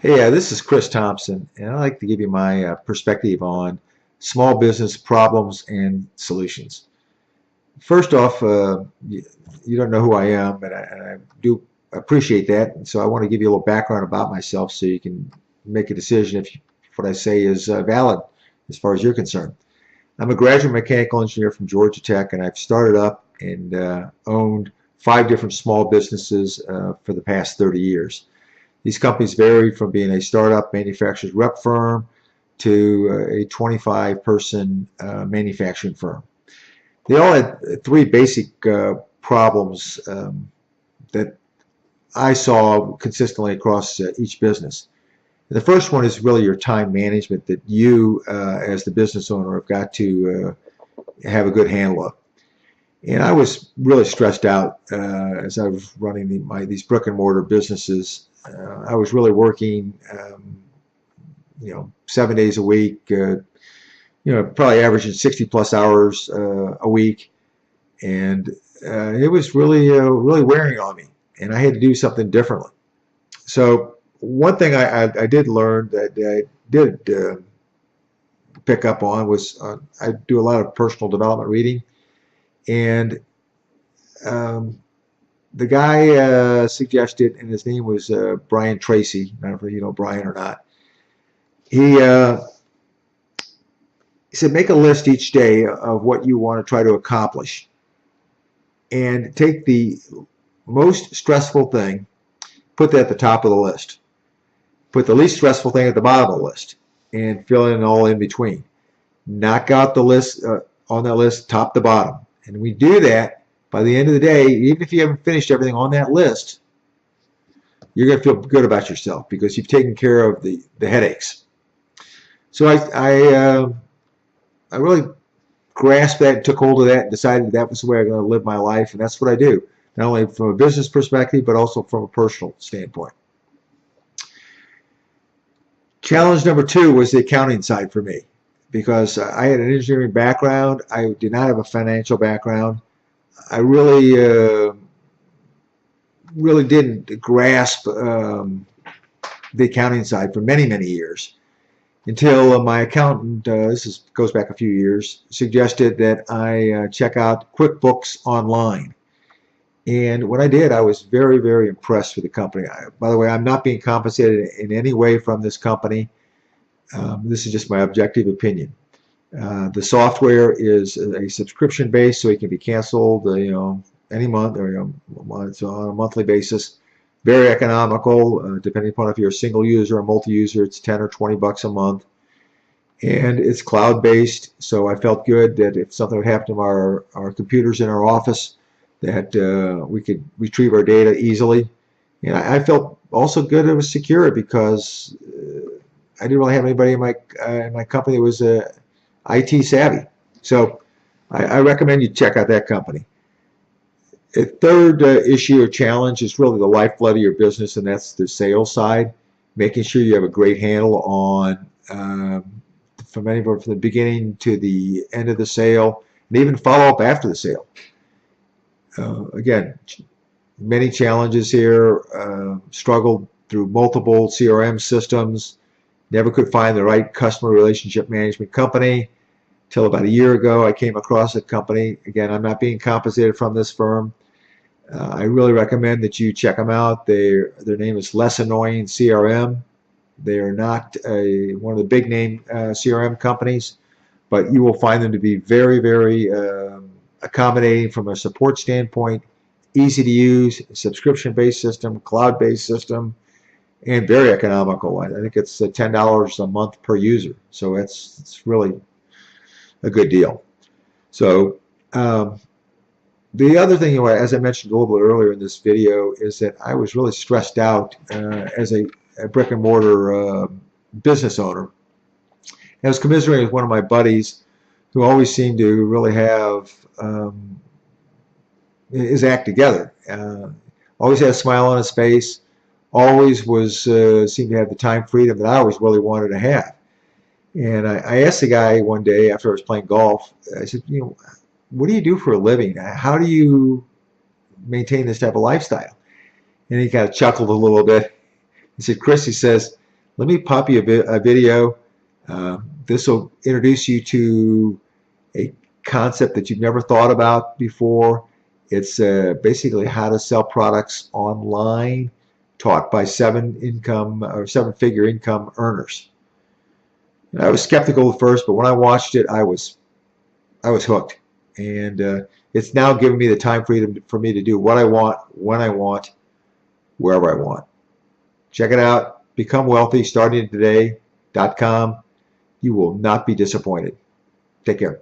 Hey, this is Chris Thompson, and I'd like to give you my perspective on small business problems and solutions. First off, you don't know who I am, and I do appreciate that. And so I want to give you a little background about myself so you can make a decision if what I say is valid as far as you're concerned. I'm a graduate mechanical engineer from Georgia Tech, and I've started up and owned 5 different small businesses for the past 30 years. These companies vary from being a startup manufacturer's rep firm to a 25-person manufacturing firm. They all had 3 basic problems that I saw consistently across each business. The first one is really your time management that you, as the business owner, have got to have a good handle of. And I was really stressed out as I was running these brick and mortar businesses. I was really working, 7 days a week, probably averaging 60 plus hours a week. And it was really wearing on me. And I had to do something differently. So one thing I did learn that I did pick up on was I do a lot of personal development reading. And the guy suggested, and his name was Brian Tracy. I don't know if you know Brian or not. He said, make a list each day of what you want to try to accomplish, and take the most stressful thing, put that at the top of the list. Put the least stressful thing at the bottom of the list, and fill in all in between. Knock out the list on that list, top to bottom. And we do that. By the end of the day, even if you haven't finished everything on that list, you're going to feel good about yourself because you've taken care of the headaches. So I really grasped that and took hold of that and decided that was the way I'm going to live my life. And that's what I do, not only from a business perspective, but also from a personal standpoint. Challenge number 2 was the accounting side for me because I had an engineering background. I did not have a financial background. I really didn't grasp the accounting side for many years until my accountant, goes back a few years, suggested that I check out QuickBooks online. And when I did, I was very impressed with the company. By the way, I'm not being compensated in any way from this company. This is just my objective opinion. The software is a subscription based, so it can be canceled, any month or it's on a monthly basis. Very economical, depending upon if you're a single user or multi-user. It's 10 or 20 bucks a month, and it's cloud based. So I felt good that if something would happen to our computers in our office, that we could retrieve our data easily. And I felt also good it was secure because I didn't really have anybody in my company that was IT savvy. So I recommend you check out that company. A third issue or challenge is really the lifeblood of your business, and that's the sales side. Making sure you have a great handle on from the beginning to the end of the sale, and even follow up after the sale. Again, many challenges here. Struggled through multiple CRM systems. Never could find the right customer relationship management company. Till about a year ago, I came across a company. Again, I'm not being compensated from this firm. I really recommend that you check them out. Their name is Less Annoying CRM. They are not one of the big name CRM companies, but you will find them to be very accommodating from a support standpoint, easy to use, subscription-based system, cloud-based system, and very economical. I think it's $10 a month per user, so it's really a good deal. So the other thing, as I mentioned a little bit earlier in this video, is that I was really stressed out as a brick and mortar business owner. I was commiserating with one of my buddies who always seemed to really have his act together. Always had a smile on his face. Always seemed to have the time freedom that I always really wanted to have. And I asked the guy one day after I was playing golf, I said, what do you do for a living? How do you maintain this type of lifestyle? And he kind of chuckled a little bit. He said, Chris, he says, Let me pop you a video. This will introduce you to a concept that you've never thought about before. It's basically how to sell products online, taught by seven-figure income earners. And I was skeptical at first, but when I watched it, I was hooked, and it's now given me the time freedom for me to do what I want, when I want, wherever I want. Check it out. Become wealthy starting today.com. You will not be disappointed. Take care.